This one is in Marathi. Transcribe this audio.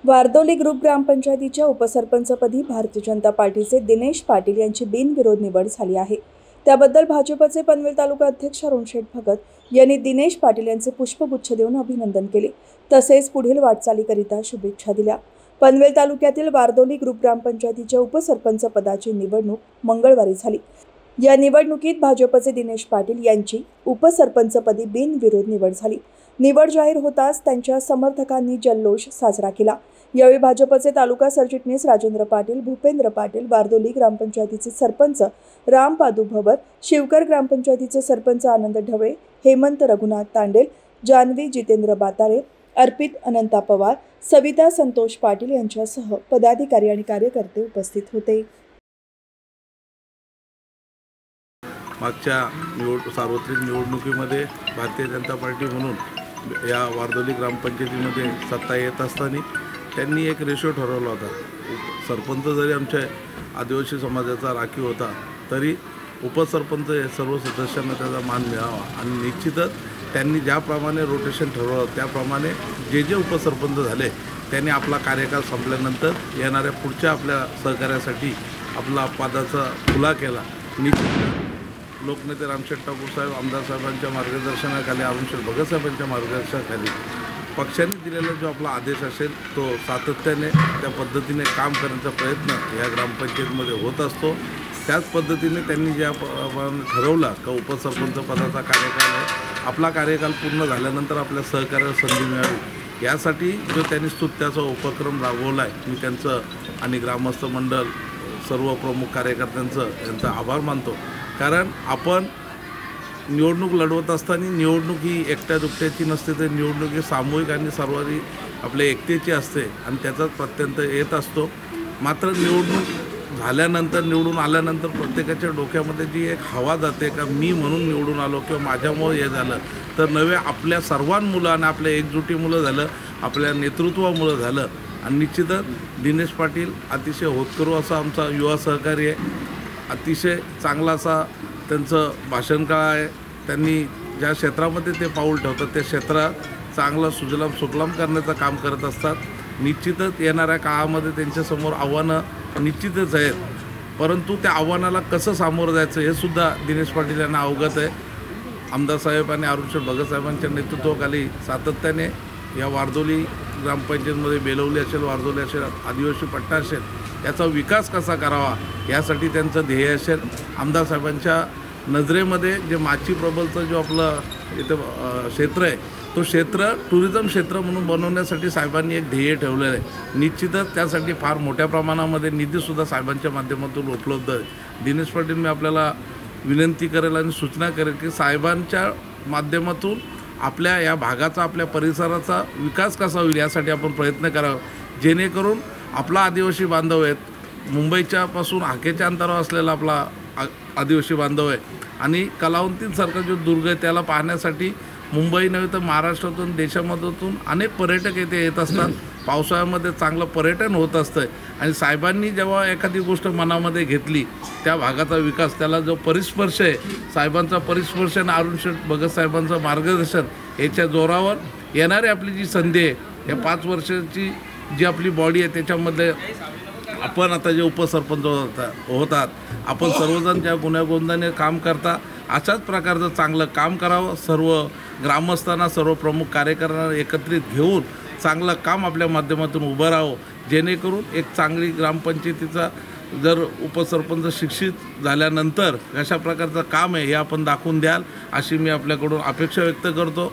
वारदोली ग्रुप ग्रामपंचायतीच्या उपसरपंचपदी भारतीय जनता पार्टीचे दिनेश पाटील यांची बिनविरोध निवड झाली आहे। त्याबद्दल भाजपचे पनवेल तालुका अध्यक्ष अरुणशेठ भगत यांनी दिनेश पाटील यांचे पुष्पगुच्छ देऊन अभिनंदन केले, तसेच पुढील वाटचालीकरिता शुभेच्छा दिल्या। पनवेल तालुक्यातील वारदोली ग्रुप ग्रामपंचायतीच्या उपसरपंच पदाची निवडणूक मंगळवारी झाली। या निवडणुकीत भाजपचे दिनेश पाटील यांची उपसरपंचपदी बिनविरोध निवड झाली। निवड जाहीर होताच त्यांच्या समर्थकांनी जल्लोष साजरा केला। यावेळी भाजपचे तालुका सरचिटणीस राजेंद्र पाटील, भूपेंद्र पाटील, वारदोली ग्रामपंचायतीचे सरपंच राम पादू भवर, शिवकर ग्रामपंचायतीचे सरपंच आनंद ढवळे, हेमंत रघुनाथ तांडेल, जानवी जितेंद्र बातारे, अर्पित अनंता पवार, सविता संतोष पाटील यांच्यासह पदाधिकारी आणि कार्यकर्ते उपस्थित होते। मागच्या सार्वत्रिक निवडणुकीमध्ये भारतीय जनता पार्टी म्हणून या वारदोली ग्रामपंचायतीमध्ये सत्ता येत असताना त्यांनी एक रेशो ठरवला होता। सरपंच जरी आमच्या आदिवासी समाजाचा राखीव होता तरी उपसरपंच हे सर्व सदस्यांना त्याचा मान मिळावा आणि निश्चितच त्यांनी ज्याप्रमाणे रोटेशन ठरवलं त्याप्रमाणे जे उपसरपंच झाले त्यांनी आपला कार्यकाल संपल्यानंतर येणाऱ्या पुढच्या आपल्या सहकार्यासाठी आपला पदाचा खुला केला। निश्चित लोकनेते रामशेठ ठाकूर साहेब, आमदार साहेबांच्या मार्गदर्शनाखाली, अरुणशेठ भगत साहेबांच्या मार्गदर्शनाखाली पक्षाने दिलेला जो आपला आदेश असेल तो सातत्याने त्या पद्धतीने काम करण्याचा प्रयत्न या ग्रामपंचायतीमध्ये होत असतो। त्याच पद्धतीने त्यांनी ज्या ठरवला का उपसरपंच पदाचा कार्यकाल आहे, आपला कार्यकाल पूर्ण झाल्यानंतर आपल्या सहकार्याला संधी मिळावी यासाठी जो त्यांनी स्तुत्याचा उपक्रम राबवला आहे, मी त्यांचं आणि ग्रामस्थ मंडळ सर्व प्रमुख कार्यकर्त्यांचं यांचा आभार मानतो। कारण आपण निवडणूक लढवत असताना निवडणूक ही एकट्या दुकट्याची नसते, तर निवडणूक ही सामूहिक आणि सर्वांनी आपल्या एकतेची असते आणि त्याचाच प्रत्यंत येत असतो। मात्र निवडणूक झाल्यानंतर, निवडून आल्यानंतर प्रत्येकाच्या डोक्यामध्ये जी एक हवा जाते का मी म्हणून निवडून आलो किंवा माझ्यामुळे हे झालं, तर नव्हे आपल्या सर्वांमुळं आणि आपल्या एकजुटीमुळं झालं, आपल्या नेतृत्वामुळं झालं। आणि निश्चितच दिनेश पाटील अतिशय होतकरू असा आमचा युवा सहकारी आहे। अतिशय चांगला असा त्यांचं भाषणकाळ आहे। त्यांनी ज्या क्षेत्रामध्ये ते पाऊल ठेवतात त्या क्षेत्रात चांगलं सुजलाम सुफलाम करण्याचं काम करत असतात। निश्चितच येणाऱ्या काळामध्ये त्यांच्यासमोर आव्हानं निश्चितच आहेत, परंतु त्या आव्हानाला कसं सामोरं जायचं हे सुद्धा दिनेश पाटील यांना अवगत आहे। आमदार साहेब आणि अरुणशेठ भगत साहेबांच्या नेतृत्वाखाली सातत्याने या वारदोली ग्रामपंचायतीमध्ये बेलवली असेल, वारदोली असेल, आदिवासी पट्टा असेल, याचा विकास कसा करावा यासाठी त्यांचं ध्येय असेल। आमदार साहेबांच्या नजरेमध्ये जे माची प्रबलचं जो आपलं इथं क्षेत्र आहे तो क्षेत्र टुरिझम क्षेत्र म्हणून बनवण्यासाठी साहेबांनी एक ध्येय ठेवलेलं आहे। निश्चितच त्यासाठी फार मोठ्या प्रमाणामध्ये निधीसुद्धा साहेबांच्या माध्यमातून उपलब्ध आहे। दिनेश पाटील मी आपल्याला विनंती करेल आणि सूचना करेल की साहेबांच्या माध्यमातून आपल्या या भागाचा, आपल्या परिसराचा विकास कसा होईल यासाठी आपण प्रयत्न करावा, जेणेकरून आपला आदिवासी बांधव आहेत, मुंबईच्यापासून हाकेच्या अंतरावर असलेला आपला आदिवासी बांधव आहे आणि कलावंतींसारखा जो दुर्ग आहे त्याला पाहण्यासाठी मुंबई नव्हे तर महाराष्ट्रातून, देशामधून अनेक पर्यटक येथे येत असतात। पावसाळ्यामध्ये चांगलं पर्यटन होत असतं आणि साहेबांनी जेव्हा एखादी गोष्ट मनामध्ये घेतली त्या भागाचा विकास, त्याला जो परिस्पर्श आहे, साहेबांचा परिस्पर्श आणि अरुणशेठ भगत साहेबांचं मार्गदर्शन याच्या जोरावर येणारी आपली जी संधी आहे, या 5 वर्षाची जी आपली बॉडी आहे त्याच्यामध्ये आपण आता जे उपसरपंच होतात, आपण सर्वजण ज्या गुण्यागोविंदाने काम करता अशाच प्रकारचं चांगलं काम करावं। सर्व ग्रामस्थांना, सर्व प्रमुख कार्यकर्त्यांना एकत्रित घेऊन चांगलं काम आपल्या माध्यमातून उभं राहावं, जेणेकरून एक चांगली ग्रामपंचायतीचा जर उपसरपंच शिक्षित झाल्यानंतर कशा प्रकारचं काम आहे हे आपण दाखवून द्याल अशी मी आपल्याकडून अपेक्षा व्यक्त करतो।